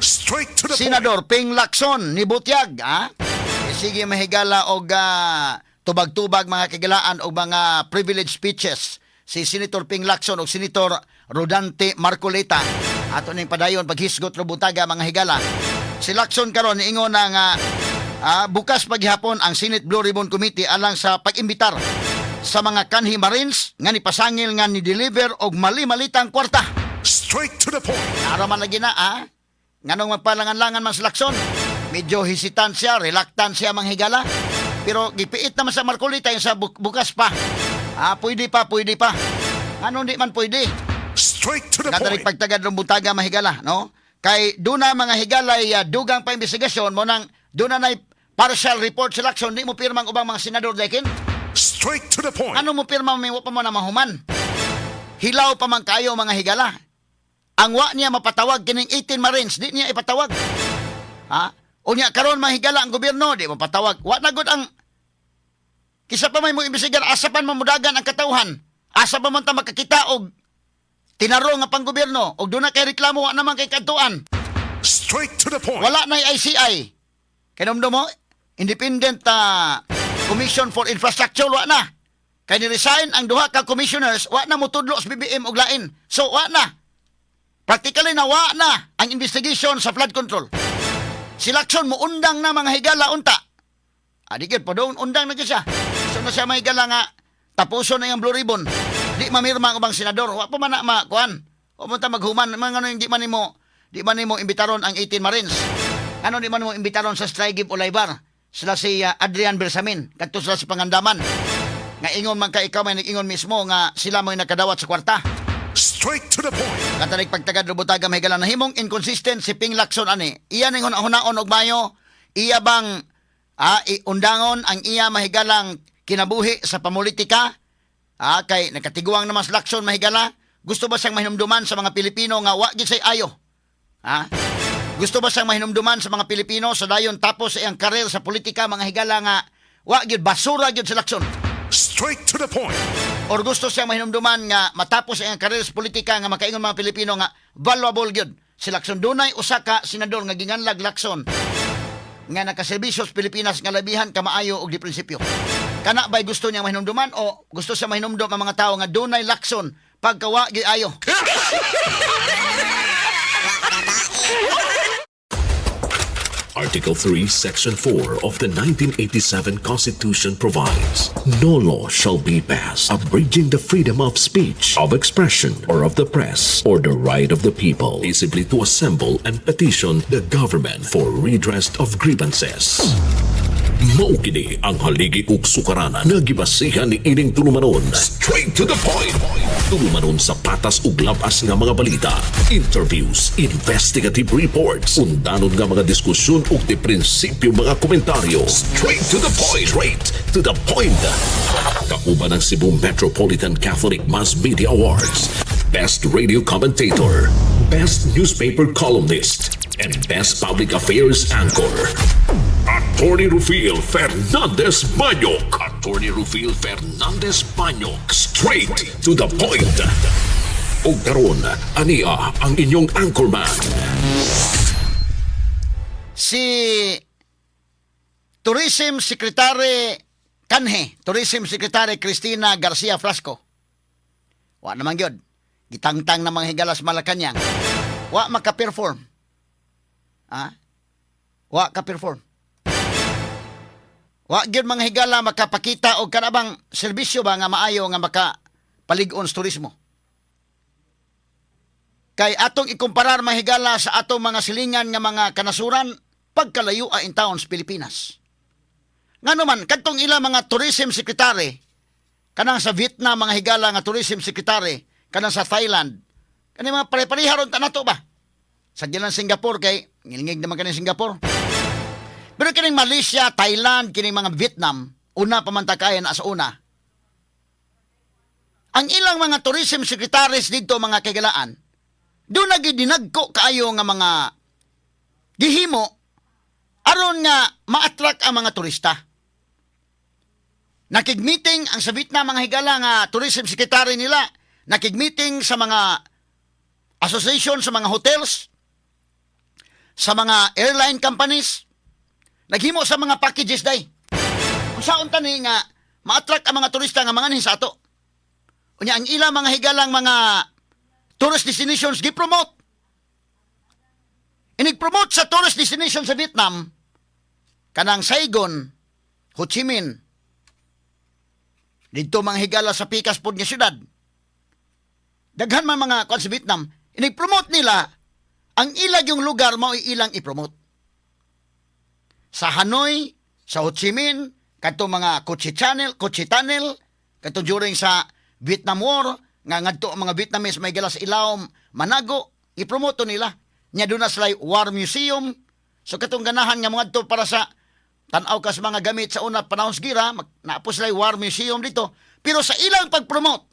Straight to the Senador Ping Lacson ni Butyag, sige mahigala og tubag-tubag mga kagilaan o mga privilege speeches si Senator Ping Lacson o Senator Rodante Marcoleta. Ato ning padayon paghisgot ro butaga mga higala. Si Lacson karon niingon na nga bukas paghapon ang Senate Blue Ribbon Committee alang sa pag-imbitar sa mga kanhi Marines nga nipasangil nga ni-deliver og mali-malitang kwarta. Straight to the point. Araman lagi na, nganong magpalangan-langan man si Lacson. Medyo hesitant siya, reluctant siya manghigala. Pero gipiit naman sa Marcolita yung sa bukas pa. Pwede pa. Anong di man pwede? Straight to the Kadaling point. pagtagad ng butaga mahigala, no? Kay doon na mga higalay dugang pa investigasyon mo nang doon na partial report si Lacson, di mo pirmang ubang mga senador dakin. Straight to the point. Ano mo pirma mo pa mo na mahuman? Hilaw pa man kayo mga higala. Ang wa niya mapatawag kining 18 Marines, di niya ipatawag. Unya karon mga higala ang gobyerno, di mapatawag. Wa na gud ang kisa pa may mo imbestigar, asa pa mamudagan ang katawhan. Asa pa man ta makakita og tinaro nga pang gobyerno og doon na kay reklamo wa naman kay kadtuan. Straight to the point. Wala na ICI. Kanumdo mo, Independent Commission for Infrastructure, wa na. Kay ni-resign ang duha ka commissioners, wa na mutudlo sa BBM og lain. So, wa na. Practically na wa na ang investigation sa flood control. Si Lacson mo undang na mga higala unta. Adikit pa doon, undang na siya. So na siya mga higala nga, tapuso na yung Blue Ribbon. Di mamirma ang ubang senador. Wa pa man na makuan. O mo ta maghuman. Mga ano yung di man nimo imbitaron ang 18 Marines. Ano di man mo imbitaron sa Strigib o Laybar? Sila si Adrian Bersamin. Kadto sila si Pangandaman. Nga ingon man ka ikaw may nag-ingon mismo nga sila mo'y nakadawat sa kwarta. Straight to the point. Katanig pagtagad rubutaga may higala na himong inconsistent si Ping Lacson ani. Iya ning hunaon og mayo. Iya bang undangon ang iya mahigalang kinabuhi sa pamulitika? Kay nakatiguang naman si Lacson mahigala. Gusto ba siyang mahinumduman sa mga Pilipino nga wa gid say ayo? Gusto ba siyang mahinumduman sa mga Pilipino sa dayon tapos sa iyang karir sa politika mga higala nga wa gyud basura gyud si Lacson? Straight to the point. Or gusto siyang mahinumduman nga matapos sa iyang karir sa politika nga makaingon mga Pilipino nga valuable gyud si Lacson? Dunay usa ka senador nga ginganlag Lacson nga nakaserbisyo sa Pilipinas nga labihan ka maayo og di prinsipyo. Kana ba'y gusto niya mahinumduman o gusto siya mahinumdum ang mga tao nga dunay Lacson pagkawa gyud ayo? Article 3, Section 4 of the 1987 Constitution provides, no law shall be passed abridging the freedom of speech, of expression, or of the press, or the right of the people peaceably to assemble and petition the government for redress of grievances. Maukini ang haligi ug sukaranan nga gibasihan ni ining tulumanon. Straight to the point. Tulumanon sa patas ug labas nga mga balita, interviews, investigative reports, undanon nga mga diskusyon ug di prinsipyo mga komentaryo. Straight to the point. Straight to the point. Kauban ng Cebu Metropolitan Catholic Mass Media Awards, Best Radio Commentator, Best Newspaper Columnist, and Best Public Affairs Anchor. Attorney Rufil Fernandez Banyok. Attorney Rufil Fernandez Banyok. Straight to the point. O karon, ania ang inyong anchorman. Si Tourism Secretary Tourism Secretary Cristina Garcia Frasco. Wa naman gyud. Gitangtang na mga higalas Malacañang. Wa maka-perform. Wa ka-perform. Wa gyud mga higala makapakita og kanabang serbisyo ba nga maayo nga makapalig-on sa turismo. Kay atong ikumparar mga higala sa atong mga silingan nga mga kanasuran pagkalayo in town sa Pilipinas. Ngano man kadtong ila mga tourism secretary kanang sa Vietnam mga higala nga tourism secretary, kanang sa Thailand, kani mga pare-pareha ron nato ba? Sa gilang Singapore kay ngilingig naman kaning Singapore. Pero kining Malaysia, Thailand, kining mga Vietnam, una pamantakayan as una. Ang ilang mga tourism secretaries dito mga kagalaan, doon nagidinagko kaayo nga mga gihimo aron nga ma-attract ang mga turista. Nakig-meeting ang sa Vietnam mga higala nga tourism secretary nila, nakig-meeting sa mga association sa mga hotels, sa mga airline companies, naghimo sa mga packages day. Kung saan tani nga ma-attract ang mga turista nga mga sa ato. Unya ang ilang mga higalang mga tourist destinations gi-promote. Inig-promote sa tourist destination sa Vietnam kanang Saigon, Ho Chi Minh, dito mga higala sa pikas pod nga syudad. Daghan man mga kwan sa Vietnam, inig-promote nila ang ilag yung lugar mo ilang i-promote. Sa Hanoi, sa Ho Chi Minh, kato mga Kochi Tunnel, kato during sa Vietnam War, nga ngadto ang mga Vietnamese may galas ilawom, manago, i-promote nila. Nya doon na sila War Museum. So katong ganahan nga mga to para sa tanaw kas mga gamit sa una panahon sa gira, naapos sila War Museum dito. Pero sa ilang pag-promote,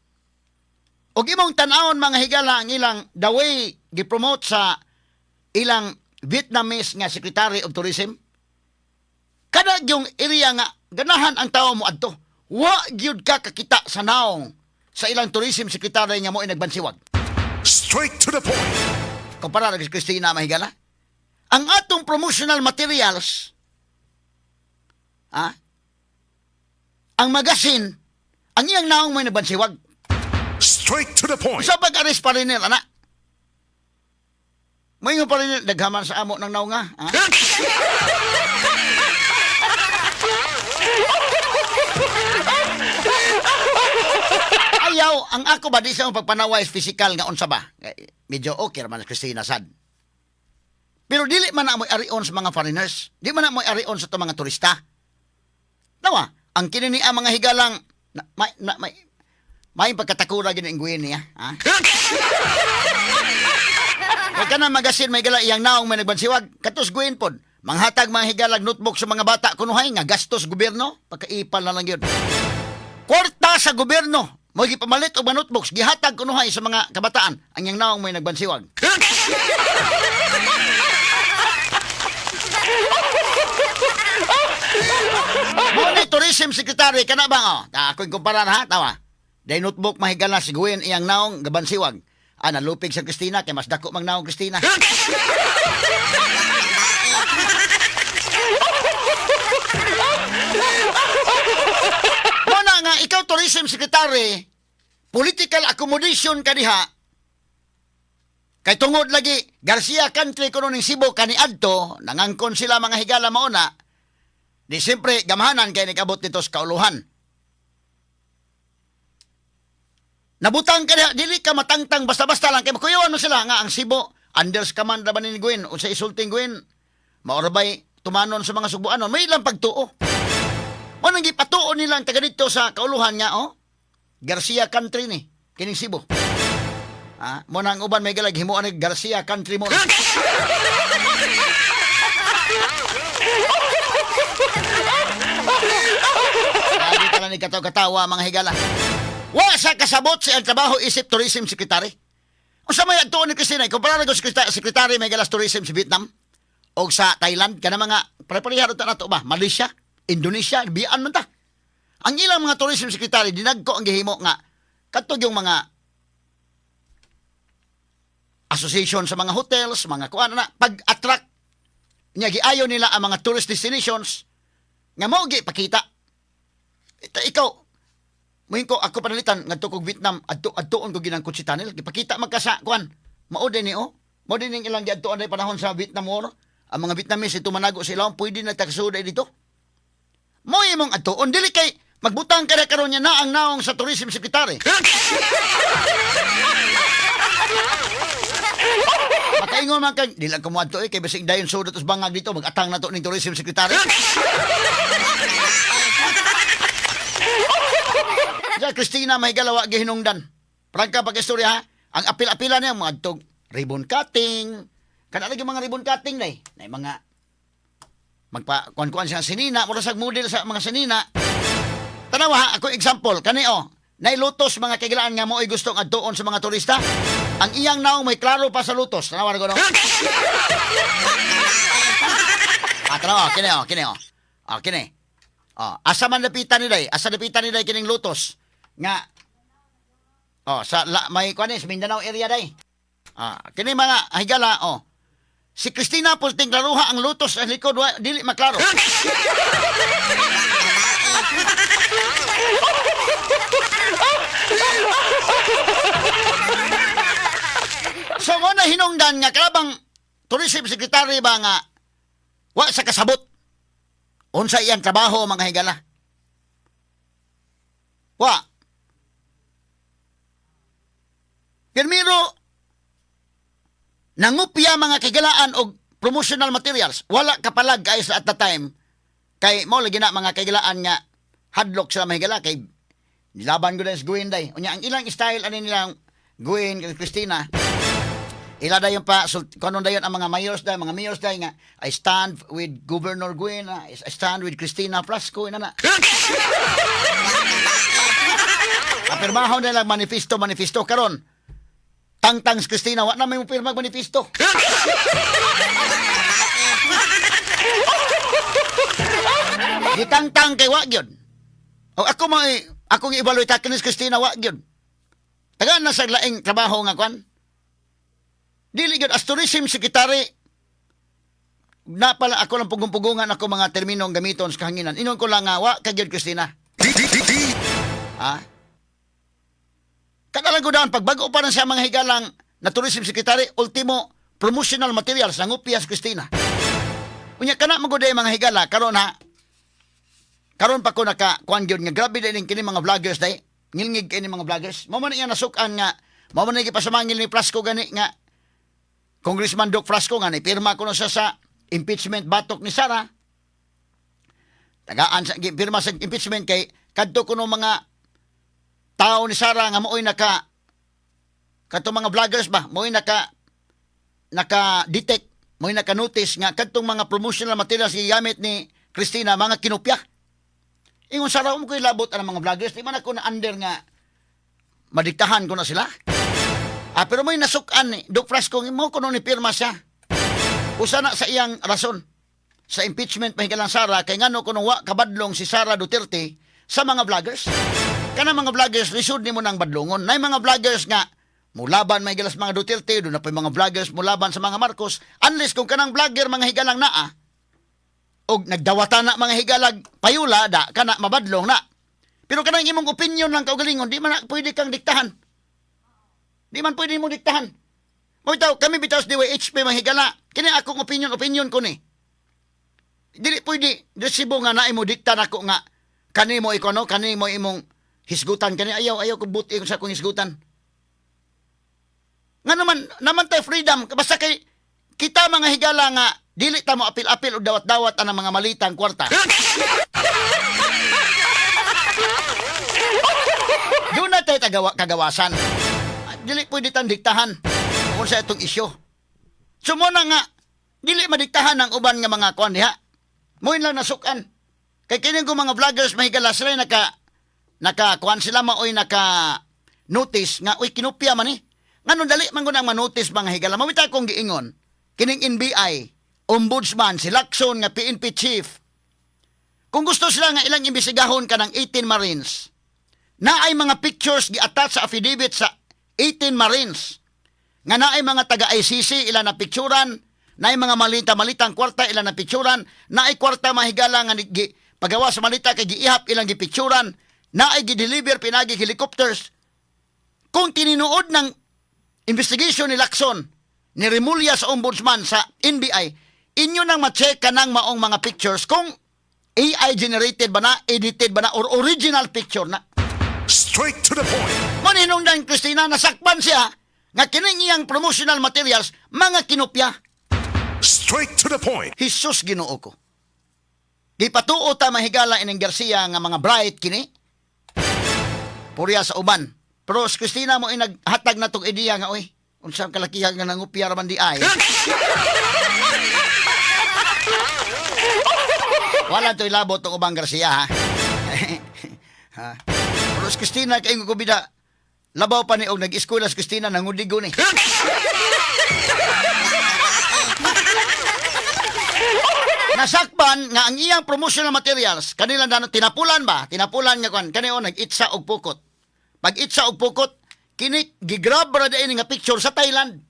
og imong tanawon mga higala ang ilang the way gi-promote sa ilang Vietnamese nga Secretary of Tourism, kada yung area nga ganahan ang tao mo adto, wa gyud ka kakita sa naong sa ilang tourism secretary nga mo nagbansiwag. Straight to the point. Kumpara kay Christina mahigala, ang atong promotional materials, ang magazine, ang iyang naong may nabansiwag. Straight to the point. Sa pag-aris pa rin nila, na? May nga pa rin naghaman sa amo ng naong nga. Ayaw, ang ako ba di sa pagpanaway physical nga unsa ba? Medyo okay naman Christina sad. Pero dili man na mo'y arion sa mga foreigners. Di man na mo'y arion sa mga turista. Nawa, ang kinini ang mga higalang may pagkatakura gini ingguin niya. Kaya ka na magasin may gala iyang naong may nagbansiwag. Katos guin pod. Manghatag mga higalang notebook sa mga bata kunuhay nga gastos gobyerno. Pagkaipal na lang yun. Kwarta sa gobyerno. Mo gipamalit og mga notebooks gihatag kunuhay sa mga kabataan ang yang naong may nagbansiwag. Mo ni tourism secretary kana ba ako kumpara ha tawa. Day notebook mahigala siguin iyang naong gabansiwag. Nalupig sa Christina kay mas dako mang naong Christina. Muna nga, ikaw tourism secretary, political accommodation ka diha, kay tungod lagi, Garcia Country kuno ning Cebu kaniadto, nangangkon sila mga higala mauna, di siyempre gamahanan kay nikabot nito sa kauluhan. Nabutang ka diha, dili ka matangtang basta-basta lang, kay makuyawan mo sila nga ang Cebu, unders command na ba ni Gwen, o sa isulting Gwen, maorbay tumanon sa mga subuanon, may ilang pagtuo. O nang gipatuon nilang taga dito sa kauluhan nga, Garcia Country ni, kining Cebu. Mo nang uban may galag, himuan ni Garcia Country mo. Lagi ka lang ni katawa mga higala. Wa sa kasabot si ang trabaho isip tourism secretary. O sa may agtuon ni Christina, kumpara ko si secretary may galas tourism sa Vietnam o sa Thailand, kana mga preparehado ta nato ba, Malaysia, Indonesia, biyan man ta. Ang ilang mga tourism secretary, dinagko ang gihimo nga, katog yung mga association sa mga hotels, mga kuan na, pag-attract, niya giayo nila ang mga tourist destinations, nga mo pakita. Ikaw, muhin ko, ako panalitan, ngadto kog Vietnam, adtuon ko ginang Kochi Tunnel, gipakita magkasa, kuan, maudin ni mo din ilang giadtuan na panahon sa Vietnam War, ang mga Vietnamese ito manago sa ilawang, pwede na takasuday dito. Mo imong atuon dili kay magbutang kada karon niya na ang naong sa tourism secretary. Makaingon man kay dili ko mo adto kay basig dayon sudot us bangag dito mag-atang nato ning tourism secretary. Ja Christina may galawa gihinungdan. Prangka pag-istorya ha. Ang apil-apila niya mga adtog ribbon cutting. Kana lagi mga ribbon cutting nay mga magpa-kuan-kuan siya sinina, mura sa model sa mga sinina. Tanawa ha, ako example, kani nailutos mga kagilaan nga mo ay gustong adtuon sa mga turista. Ang iyang naong may klaro pa sa lutos. Tanawa na ko, no? Tanawa, kini. Asa man lapitan ni day, kining lutos. Nga, may kuan sa Mindanao area day. Kini mga higala, Si Christina pulting klaruha ang lutos sa likod dili maklaro. So mo na hinungdan nga karabang tourism secretary ba nga wa sa kasabot. Unsa iyang trabaho mga higala? Wa. Pirmiro, nangupya mga kagalaan og promotional materials. Wala kapalag kay sa at the time. Kay mo lagi na mga kagalaan nga hadlock sila mahigala kay nilaban ko na sa Gwen day. Unya ang ilang style ani nilang Gwen kay Christina. Ila dayon pa so kanon dayon ang mga mayors day nga I stand with Governor Gwen, I stand with Christina Frasco ina na. Apirmahon na lang manifesto karon. Tangtang si Christina, wa na may pirma manifesto. Gitangtang kay wa gyud. O akong i-evaluate akin si Christina wa gyud. Tagaan na sa laing trabaho nga kwan. Dili gyud as tourism secretary. Na pala ako lang pugong-pugungan ako mga terminong gamiton sa kahanginan. Inon ko lang nga wa kay gyud Christina. Ha? Kadalang ko daan, pagbago pa na siya mga higalang na tourism secretary, ultimo promotional materials ng Upias Christina. Unya kana maguday mga higala, karon ha, karon pa ko nakakuan gyud nga grabe din kini mga vloggers day, ngilngig kini mga vloggers. Mao man iya nasukan nga, mao man iki pasamangil ni Frasco gani nga Congressman Doc Frasco nga ni pirma kuno siya sa impeachment batok ni Sara. Tagaan sa pirma sa impeachment kay kadto kuno mga tao ni Sara nga mooy kadtong mga vloggers ba mooy naka-detect mooy naka-notice nga kadtong mga promotional materials gigamit ni Christina mga kinopya. Ingon Sara ko ilabot ang mga vloggers di man ako na under nga madiktahan ko na sila. Pero may nasukan ni Doc Frasco mo kuno ni pirma siya. Usa na sa iyang rason sa impeachment mahigalang Sara kay ngano kuno wa kabadlong si Sara Duterte sa mga vloggers. Kana mga vloggers lisod nimo nang badlongon. Nay mga vloggers nga mulaban may gilas mga Duterte, do na pa mga vloggers mulaban sa mga Marcos. Unless kung kanang vlogger mga higalang naa og nagdawata na mga higalag payula da kana mabadlong na. Pero kanang imong opinion lang kaugalingon, di man pwede kang diktahan. Di man pwede mo diktahan. Mo bitaw kami bitaw sa DYHP mga higala. Kini akong opinion ko ni. Dili pwede desibo nga naay mo dikta nako nga kanimo ikono kanimo imong hisgutan kani ayaw ko buti sa akong hisgutan. Nga naman tayo freedom basta kay kita mga higala nga dili ta mo apil-apil o dawat-dawat ang mga malitang kwarta. Doon na tayo kagawasan. Dili pwede tang diktahan kung sa itong isyo. Sumuna nga dili madiktahan ang uban nga mga kwan diha. Moy lang nasukan. Kay kini ko mga vloggers mahigala sila naka-kuan sila maoy naka-notice nga uy kinopya man eh. Ngano dali man gud ang manotice mga higala. Mawita kong giingon kining NBI, ombudsman, si Lacson nga PNP chief. Kung gusto sila nga ilang imbestigahon kanang 18 Marines, na ay mga pictures gi-attach sa affidavit sa 18 Marines. Nga na ay mga taga-ICC ilan na picturan, na ay mga malitang kwarta ilan na picturan, na ay kwarta mahigala nga pagawa sa malita kay giihap ilang gipicturan, na ay gi-deliver pinagi helicopters. Kung tininuod ng investigation ni Lacson, ni Remulla sa ombudsman sa NBI, inyo nang ma-check ka ng maong mga pictures kung AI generated ba na, edited ba na, or original picture na. Straight to the point. Maninong dan Christina, nasakpan siya nga kining iyang promotional materials, mga kinopya. Straight to the point. Jesus Ginoo ko. Di patuo ta mahigala ining Garcia nga mga bright kini. Purya sa uban. Pero si Christina mo naghatag na tong ideya nga oy, unsang kalakihan nga nangupya raman di ay. Wala to'y labot tong ubang Garcia ha. Ha. Pero si Christina kay ko bida labaw pa ni og nag-eskwela si Christina nangudigo ni. Nasakpan nga ang iyang promotional materials kanila na tinapulan nga kan kaniyo nag-itsa og pukot. Pag itsa og pukot kini gigrab ra dai nga picture sa Thailand.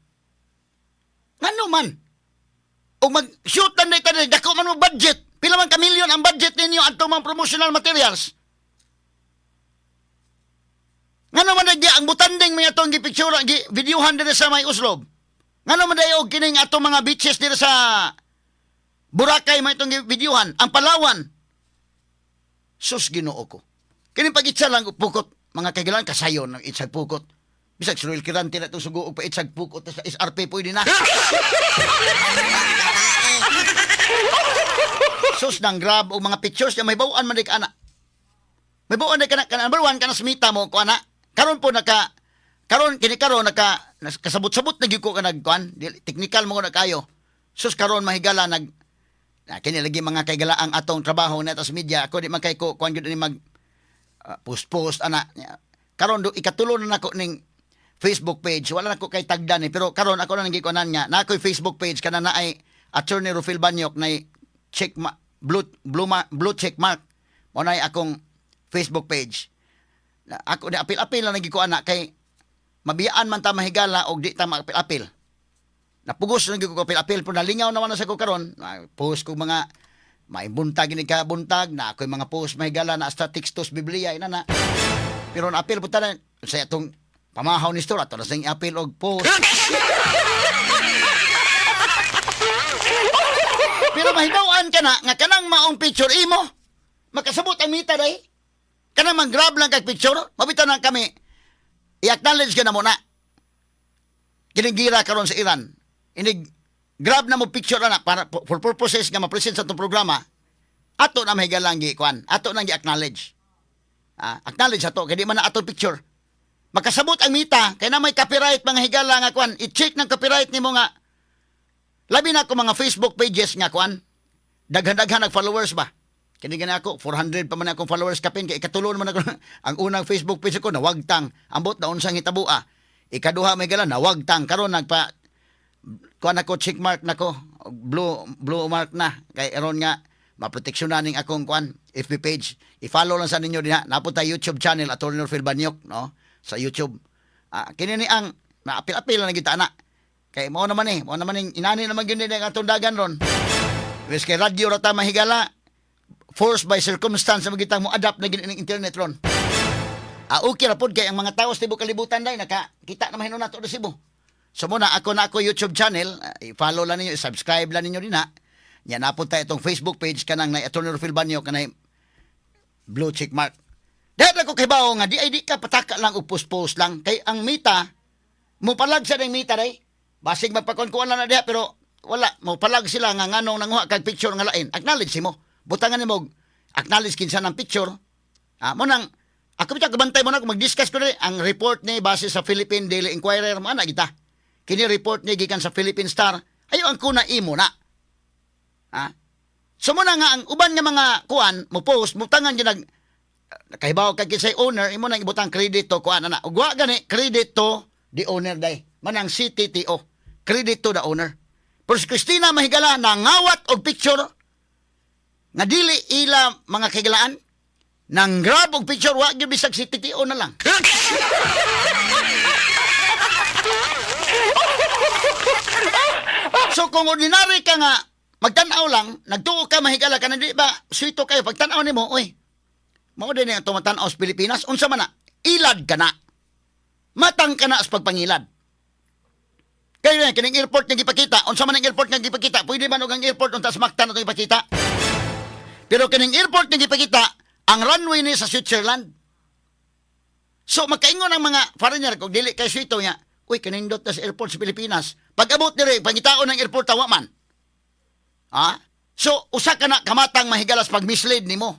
Ngano man? o mag-shoot na ito, dako man mo budget. Pila man ka milyon ang budget ninyo at mga promotional materials. Nga naman na ang butanding mga itong gipicture, videohan din sa may uslob. Nga naman na yung kining atong mga beaches din sa Boracay mga itong videohan. Ang Palawan. Sus, Ginoo ko. Kining pag-itsa lang pukot, mga kailangan kasayon ng itsag pukot. Bisag suruil kirante na itong suguog pa itsag pukot sa SRP pwede na. Sus, nang grab o mga pictures niya, may bawaan man ka na. May bawaan na ka na. Number one, ka na smita mo ko ana. Karon po kasabot-sabot na gyud ko ka nagkuan. Technical mo ko na kayo. Sus karon mahigala kini lagi mga kaigala ang atong trabaho na sa media. Ako di man kay ko kuan gyud ni mag post ana. Karon do ikatulo na nako ning Facebook page. Wala na ko kay tagdan pero karon ako na nang gikuanan niya. Na ako'y Facebook page kana na ay Attorney Rufil Banyok na blue check mark. Mo na akong Facebook page. Ako di apil-apil na nagikuan na kay mabiyaan man ta mahigala og di ta maapil-apil. Napugos na ko apil-apil pero nalingaw naman na sa ko karon. Post ko mga may buntag ni ka buntag na ako'y mga post mahigala na hasta textos Biblia ina na. Pero na-apil po ta sa atong pamahaw ni store ato na sing apil og post. Pero mahibawaan ka na nga kanang maong picture imo makasabot ang mita day. Kana mag-grab lang kag picture, mabitaw na kami. I-acknowledge ka na muna. Kinigira karon sa Iran. Grab na mo picture na para for purposes nga ma-present sa itong programa. Ato na mahigalang gi-kuan. Ato nang gi-acknowledge. Acknowledge ato kay di man na ato picture. Makasabot ang mita kay na may copyright mga higala nga kuan. I-check ng copyright nimo nga. Labi na ko mga Facebook pages nga kuan. Daghan-daghan nag followers ba? Kini gani ako 400 pa man akong followers kapin kay ikatulo naman ako ang unang Facebook page ko nawagtang ambot na unsang hitabua. Ikaduha may gala nawagtang karon nagpa kuan ako check mark nako blue mark na kay aron nga maproteksyonan ning akong kuan FB page. I-follow lang sa ninyo diha. Napunta YouTube channel Attorney Rufil Banyok no sa YouTube. Kini ni ang naapil-apil na kita na. Kay mo naman inani naman gyud ni ang atong dagan ron. Wes kay radyo ra ta mahigala. Forced by circumstance na magitang mo adapt na gini ng internet ron. Okay ra pod kay ang mga tao sa tibok kalibutan day nakakita naman hinon nato sa Cebu. So muna ako YouTube channel, i-follow lang ninyo, i-subscribe lang ninyo din ha. Yan napunta itong Facebook page kanang na Attorney Rufil Banyok kanay blue check mark. Dahil ako kay bao nga di ka pataka lang o post lang kay ang mita mo palag sa ding mita day. Basig magpakonkuan lang na diha pero wala mo palag sila nga nganong nanguha kag picture nga lain. Acknowledge mo. Butangan mo acknowledge kinsa ng picture. Mo nang ako bitaw kabantay mo na kung mag-discuss ko rin ang report ni base sa Philippine Daily Inquirer mo ana kita. Kini report ni gikan sa Philippine Star. Ayo ang kuna imo na. So mo na nga ang uban nga mga kuan mo post mo tangan gyud nakahibaw kag kinsay owner imo nang ibutang credit to kuan ana. Ugwa gani credit to the owner day. Manang CTTO. Credit to the owner. Pero si Christina mahigala nangawat og picture nga dili ila mga kagalaan nang grab og picture wa gyud bisag si TTO na lang. So kung ordinary ka nga magtan-aw lang, nagtuo ka mahigala ka na di ba suito kayo pagtan-aw nimo, oy. Mao din ang tumatan-aw sa Pilipinas unsa man na ilad ka na. Matang ka na sa pagpangilad. Kaya kining airport nga gipakita, unsa man ang airport nga gipakita, pwede man og ang airport unta sa Mactan ato ipakita. Pero kining airport nga gipakita, ang runway ni sa Switzerland. So makaingon ang mga foreigner kung dili kay suito niya, uy kanindot na sa airport sa Pilipinas. Pag-abot diri pangitaon ng airport tawa man. So usa ka na kamatang mahigalas pag mislead nimo.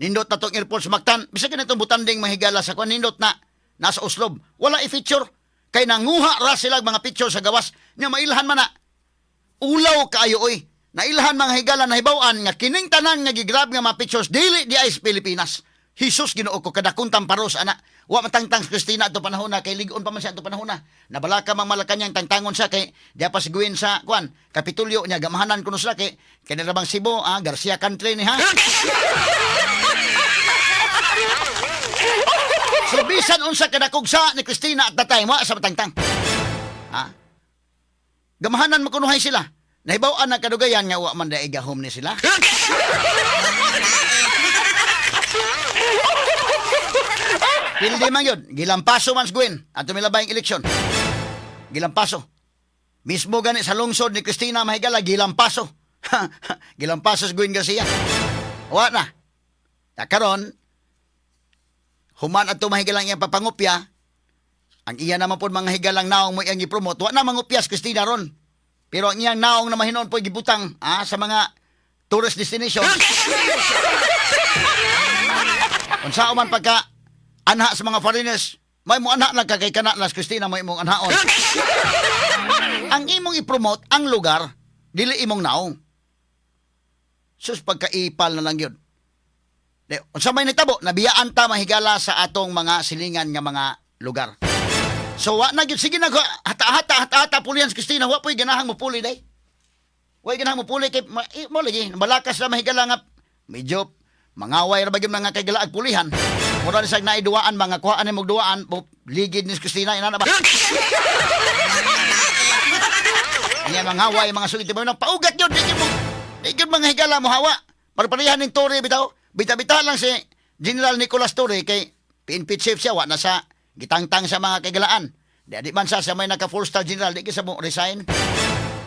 Nindot na tong airport sa Mactan, bisag na itong butanding mahigalas sa nindot na nasa uslob. Wala i-feature kay nanguha ra sila mga picture sa gawas. Nya mailhan man na. Ulaw kaayo oy. Nailhan mga higala na hibawaan nga kining tanan nga gigrab nga mga pictures dili di ay sa Pilipinas. Hesus Ginoo ko kadakong tamparos ana. Wa matangtang Christina ato panahon na kay ligon pa man siya ato panahon na. Nabalaka mang Malacañang tangtangon sa kay diya pa siguin sa kuan Kapitulyo nya gamahanan kuno sila kay kanirabang Cebu Garcia country ni ha. So bisan unsa kadakog sa ni Christina at the time wa sa matangtang. Gamahanan makunuhay sila. Nahibaw-an na kadugayan nga wa man daig gahom ni sila. Pildi man yun. Gilampaso man sa Gwen. At tumilabayang eleksyon. Gilampaso. Mismo gani sa lungsod ni Cristina Mahigala, gilampaso. Gilampaso sa Gwen Garcia. Wa na. Karon, human at tumahigalang iyang papangupya, ang iya naman po mga higalang naong mo iyang ipromote, wa na mangupyas Cristina ron. Pero ang iyang naong na mahinon po gibutang sa mga tourist destination. Kung saan man pagka anha sa mga foreigners, may mo anha lang kay kana las Cristina, may imong anhaon. Ang imong ipromote ang lugar, dili imong naong. Sus pagkaipal na lang yun. Unsa may nitabo, nabiyaan ta mahigala sa atong mga silingan nga mga lugar. So wa na gyud sige na hata pulihan si Cristina, wa po'y ganahang mo puli day. Wa ganahang mo puli kay mo lagi malakas na mahigala nga medyo mangaway ra bagyo mga kagalaag pulihan. Mura ni sag naiduaan mga kuhaan ni magduaan, ligid ni si Cristina ina na ba? Iya mangaway mga sulit mo nang paugat yun, digid mga higala mo hawa. Parparihan ning Torre bitaw. Bita-bita lang si General Nicolas Torre kay PNP chief siya, wa na sa gitangtang sa mga kagalaan. Di man sa may naka 4-star general, di kisa mo resign.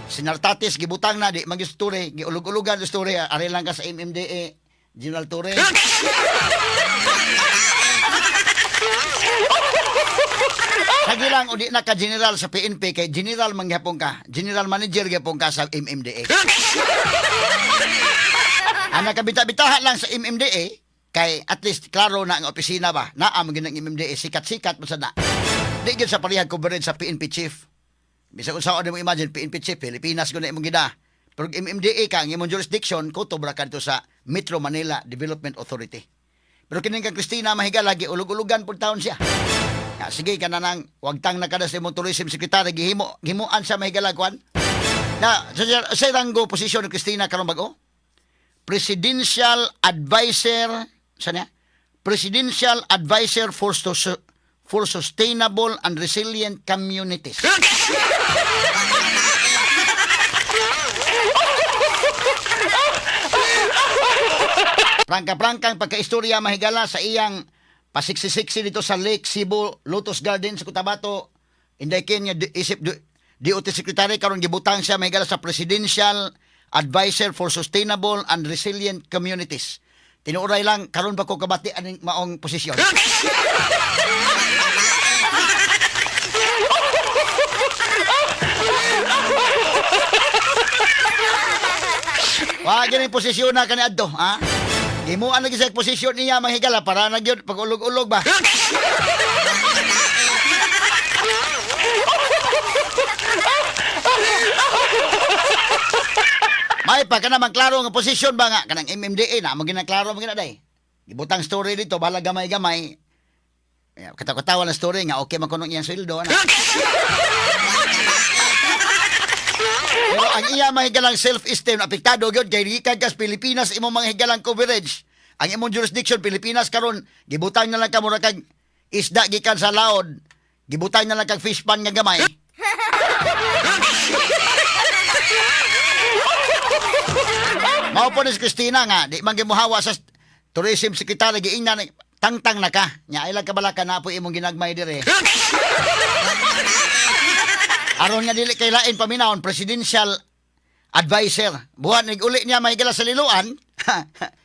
Sinartatis, gibutang na, di magis Torre, giulog-ulugan si Torre, ari lang ka sa MMDA, General Torre. Lagi lang, o di na ka general sa PNP, kay general mangyapong ka, general manager gyapong ka sa MMDA. Ang nakabita-bitahan lang sa MMDA, kay at least klaro na ang opisina ba, naam ginang MMDA, sikat-sikat mo sa na. Di gyud sa parihag coverage sa PNP chief. Bisa kung saan mo imagine, PNP chief, Pilipinas ko na imong gina. Pero MMDA ka, ang imong jurisdiction, kutobra ka dito sa Metro Manila Development Authority. Pero kining kang Cristina Mahigala, ulog-ulugan po taon siya. Sige ka na nang, wag tang nakada sa imong tourism secretary, gihimuan sa Mahigala, kwan. Sa ranggo posisyon ni Cristina karong bago? Presidential Advisor, sana? Presidential Advisor for Sustainable and Resilient Communities. Prangka-prangkang pagkaistorya Mahigala sa iyang pasiksisiksi dito sa Lake Cebu Lotus Garden sa Cotabato. Inday Kenya isip DOT Secretary karon gibutang siya Mahigala sa Presidential Advisor for Sustainable and Resilient Communities. Tinuuray lang, karon ba ko kabati aning maong posisyon? Wag yung posisyon na kaniadto, ha? Himuan lagi sa posisyon niya, Mahigala, para na yun, pag-ulog-ulog ba? May pa ka naman klaro nga posisyon ba nga kanang MMDA na magina klaro magina day. Gibutang story dito bala gamay-gamay. Katawa na story nga okay man kuno iyang sweldo na. Pero ang iya mahigalang self-esteem apektado gyud kay gikan kas Pilipinas imong mga higalang coverage. Ang imong jurisdiction Pilipinas karon gibutang na lang ka mura kag isda gikan sa laod. Gibutang na lang kag fish pan nga gamay. Mao po ni Cristina nga, di man gimuhawa sa tourism secretary, giingnan, tangtang na ka. Nya, ilang kabala ka na po imong ginagmay dire. Aron nga dili kay lain paminawon, presidential advisor. Buwan, nag-uli niya Mahigala sa liluan.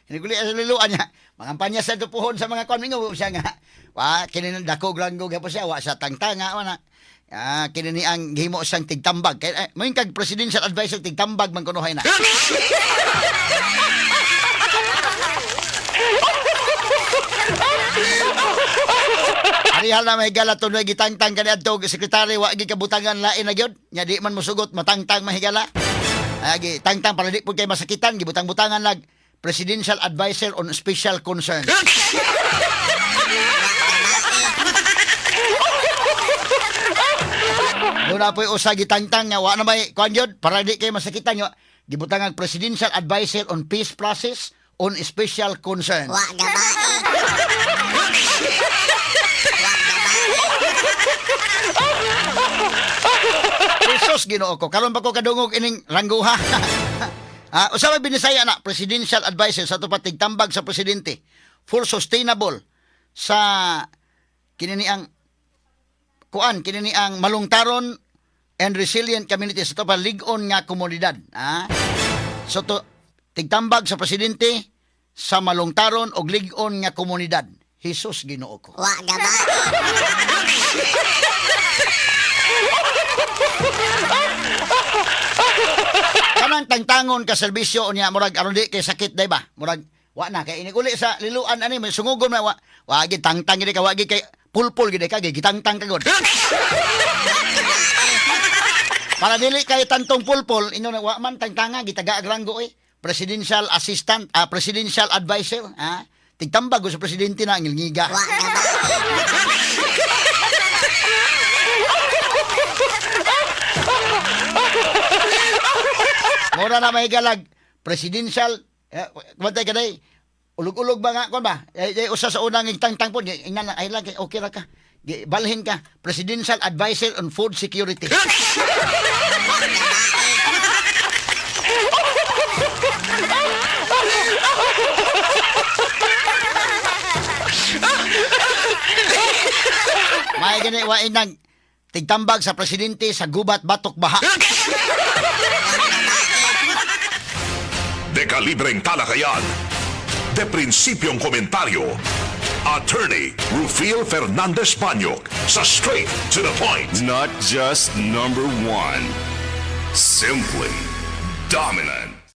Nag-uli sa liluan niya. Mangampanya sa tupuhon sa mga konmingo siya nga. Kinin dako granggo po siya, wa sa tangtanga, wana. Kinini ang gihimo siyang tigtambag. Moing kag presidential advisor tigtambag man kunuhay na. Arihal na Mahigala tunoy gitangtang kani adto sekretary wa gi kabutangan lain na gyud. Nya di man mosugot matangtang Mahigala. Gi tangtang para di pud kay masakitan gibutang-butangan lag presidential advisor on special concern. Doon na po yung usa gitangtang nga, wa na may kuhan yun, para di kayo masakitan nyo, gibutangan Presidential Advisor on Peace Process on Special Concern. Wa gabae. Jesus Ginoo ko. Karon ba ko kadungog ining rangguha? Usa may binisaya na presidential advisor sa tupatig tambag sa presidente for sustainable sa kinini ang malungtaron and resilient community sa tupad lig-on nga komunidad. So to tigtambag sa presidente sa malungtaron og lig-on nga komunidad. Jesus Ginoo ko. Wa gaba. Kanang tangtangon ka serbisyo unya murag aron di kay sakit day ba? Murag wa na kay ini uli sa liluan ani may sungugon na wa gi tangtang gid ka wa gi kay pulpul gid ka gitangtang ka god. Para dili kay tantong pulpul inyo na wa man tangtanga gitaga agranggo presidential assistant, presidential advisor, tigtambag sa presidente na ngilngiga. Wa gaba. Mura na may galag presidential kumatay ka day ulog-ulog ba nga kon ba usa sa unang tangtang po ingnan ay lang okay ra ka balhin ka presidential advisor on food security. May gani wa inang tigtambag sa presidente sa gubat batok baha. De kalibreng talakayan, de prinsipyong komentaryo, Attorney Rufil Fernandez Panyok sa Straight to the Point. Not just number one, simply dominant.